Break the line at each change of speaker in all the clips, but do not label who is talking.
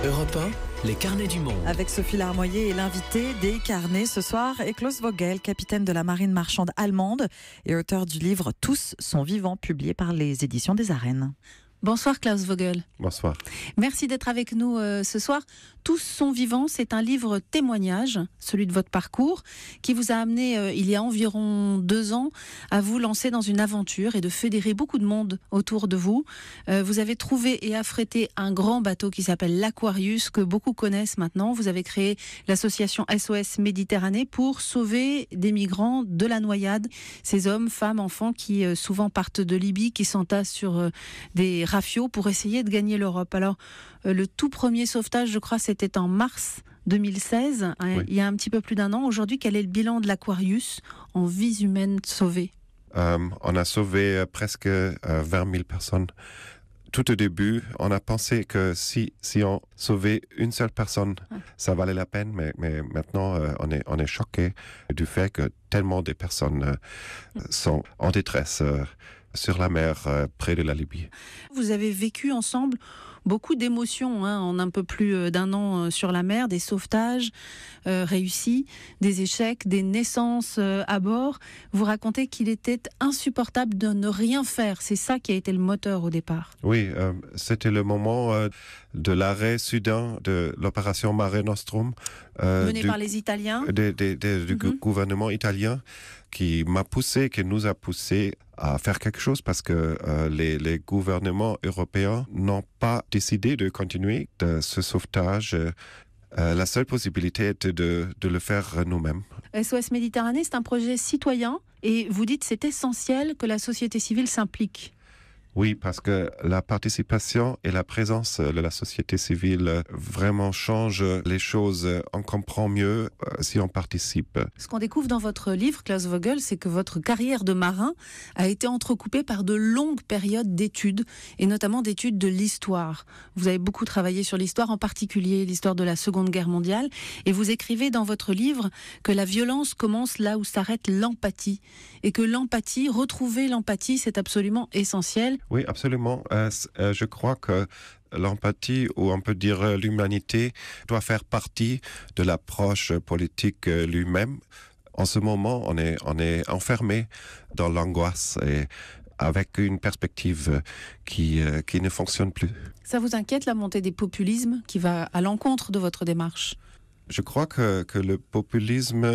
Europe 1, les carnets du monde.
Avec Sophie Larmoyer et l'invité des carnets ce soir est Klaus Vogel, capitaine de la marine marchande allemande et auteur du livre Tous sont vivants, publié par les éditions des Arènes.
Bonsoir Klaus Vogel.
Bonsoir.
Merci d'être avec nous ce soir. Tous sont vivants, c'est un livre témoignage, celui de votre parcours, qui vous a amené il y a environ 2 ans à vous lancer dans une aventure et de fédérer beaucoup de monde autour de vous. Vous avez trouvé et affrété un grand bateau qui s'appelle l'Aquarius, que beaucoup connaissent maintenant. Vous avez créé l'association SOS Méditerranée pour sauver des migrants de la noyade. Ces hommes, femmes, enfants qui souvent partent de Libye, qui s'entassent sur des rafiaux pour essayer de gagner l'Europe. Alors, le tout premier sauvetage, je crois, c'était en mars 2016, oui. Il y a un petit peu plus d'1 an. Aujourd'hui, quel est le bilan de l'Aquarius en vies humaines sauvées ?
On a sauvé presque 20 000 personnes. Tout au début, on a pensé que si on sauvait une seule personne, ça valait la peine, mais maintenant, on est choqué du fait que tellement de personnes sont en détresse sur la mer, près de la Libye.
Vous avez vécu ensemble beaucoup d'émotions en un peu plus d'1 an sur la mer, des sauvetages réussis, des échecs, des naissances à bord. Vous racontez qu'il était insupportable de ne rien faire. C'est ça qui a été le moteur au départ.
Oui, c'était le moment de l'arrêt soudain de l'opération Mare Nostrum.
Menée par les Italiens.
Du gouvernement italien qui nous a poussé à faire quelque chose parce que les gouvernements européens n'ont pas décidé de continuer de ce sauvetage. La seule possibilité était de le faire nous-mêmes.
SOS Méditerranée, c'est un projet citoyen et vous dites que c'est essentiel que la société civile s'implique.
Oui, parce que la participation et la présence de la société civile vraiment changent les choses. On comprend mieux si on participe.
Ce qu'on découvre dans votre livre, Klaus Vogel, c'est que votre carrière de marin a été entrecoupée par de longues périodes d'études, et notamment d'études de l'histoire. Vous avez beaucoup travaillé sur l'histoire, en particulier l'histoire de la Seconde Guerre mondiale, et vous écrivez dans votre livre que la violence commence là où s'arrête l'empathie, et que retrouver l'empathie, c'est absolument essentiel.
Oui, absolument. Je crois que l'empathie, ou on peut dire l'humanité, doit faire partie de l'approche politique lui-même. En ce moment, on est enfermé dans l'angoisse et avec une perspective qui ne fonctionne plus.
Ça vous inquiète, la montée des populismes qui va à l'encontre de votre démarche ?
Je crois que le populisme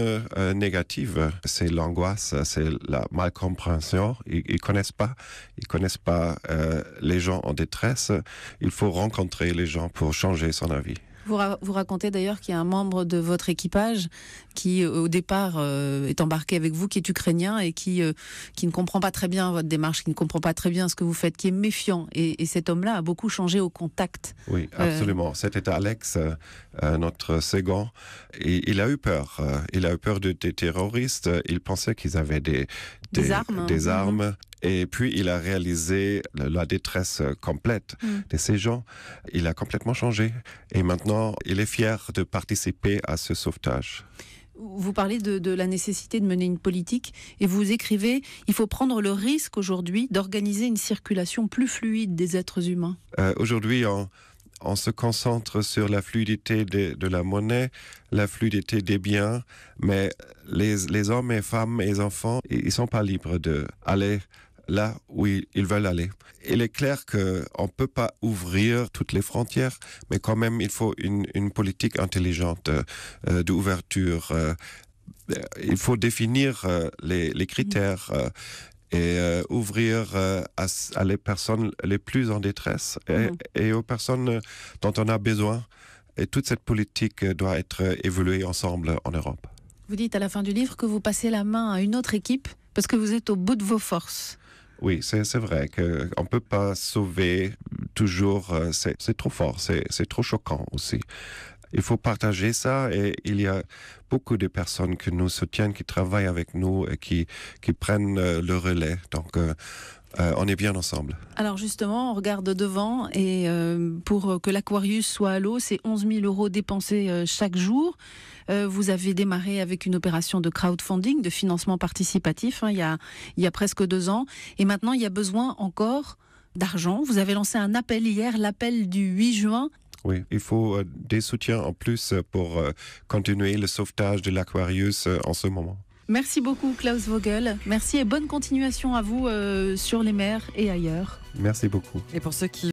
négatif, c'est l'angoisse, c'est la malcompréhension. Ils connaissent pas les gens en détresse. Il faut rencontrer les gens pour changer son avis.
Vous racontez d'ailleurs qu'il y a un membre de votre équipage qui, au départ, est embarqué avec vous, qui est ukrainien et qui ne comprend pas très bien votre démarche, qui ne comprend pas très bien ce que vous faites, qui est méfiant. Et cet homme-là a beaucoup changé au contact.
Oui, absolument. C'était Alex, notre second. Et il a eu peur. Il a eu peur des terroristes. Il pensait qu'ils avaient des armes. Et puis, il a réalisé la détresse complète de ces gens. Il a complètement changé. Et maintenant, il est fier de participer à ce sauvetage.
Vous parlez de la nécessité de mener une politique et vous écrivez « Il faut prendre le risque aujourd'hui d'organiser une circulation plus fluide des êtres humains ».
Aujourd'hui, on se concentre sur la fluidité de la monnaie, la fluidité des biens, mais les hommes et femmes et les enfants, ils sont pas libres d'aller là où ils veulent aller. Il est clair qu'on peut pas ouvrir toutes les frontières, mais quand même, il faut une politique intelligente d'ouverture. Il faut définir les critères et ouvrir à les personnes les plus en détresse et aux personnes dont on a besoin. Et toute cette politique doit être évoluée ensemble en Europe.
Vous dites à la fin du livre que vous passez la main à une autre équipe parce que vous êtes au bout de vos forces.
Oui, c'est vrai qu'on ne peut pas sauver toujours, c'est trop fort, c'est trop choquant aussi. Il faut partager ça et il y a beaucoup de personnes qui nous soutiennent, qui travaillent avec nous et qui prennent le relais. Donc, on est bien ensemble.
Alors justement, on regarde devant et pour que l'Aquarius soit à l'eau, c'est 11 000 € dépensés chaque jour. Vous avez démarré avec une opération de crowdfunding, de financement participatif, il y a presque 2 ans. Et maintenant, il y a besoin encore d'argent. Vous avez lancé un appel hier, l'appel du 8 juin.
Oui, il faut des soutiens en plus pour continuer le sauvetage de l'Aquarius en ce moment.
Merci beaucoup Klaus Vogel. Merci et bonne continuation à vous sur les mers et ailleurs.
Merci beaucoup.
Et pour ceux qui